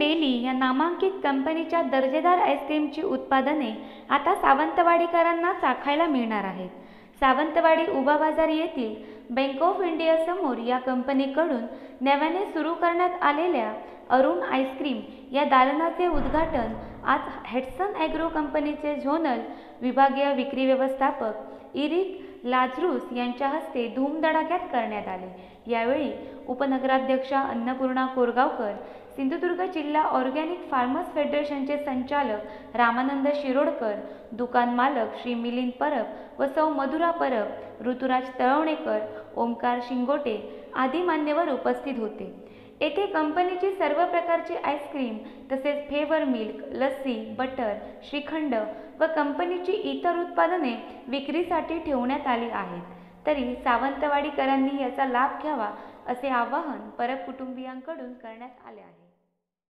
Daily या नामांकित कंपनीच्या दर्जेदार आईस्क्रीमची उत्पादने आता सावंतवाडीकरांना चाखायला मिळणार आहेत। सावंतवाडी उभा बाजार येथील बँक ऑफ इंडिया समोर या कंपनीकडून नव्याने सुरू करण्यात आलेल्या अरुण आईस्क्रीम या दालनाचे उद्घाटन आज हॅट्सन ॲग्रो कंपनीचे झोनल विभागीय विक्री व्यवस्थापक इरिक लाझरुस यांच्या हस्ते धूमधडाक्यात करण्यात आले। यावेळी उपनगराध्यक्षा अन्नपूर्णा कोरगावकर, सिंधुदुर्ग जिल्हा ऑर्गॅनिक फार्मर्स फेडरेशनचे संचालक रामानंद शिरोडकर, दुकान मालक श्री मिलिंद परब व सौ मधुरा परब, ऋतुराज तळवणेकर, ओमकार शिंगोटे आदी मान्यवर उपस्थित होते। येथे कंपनीची सर्व प्रकारची आईस्क्रीम तसेच flavour milk, lassi, butter, shrikhand व कंपनीची इतर उत्पादने विक्रीसाठी ठेवण्यात आली आहेत। तरी सावंतवाडीकरांनी याचा लाभ घ्यावा असे आवाहन परब कुटुंबियांकडून करण्यात आले आहे।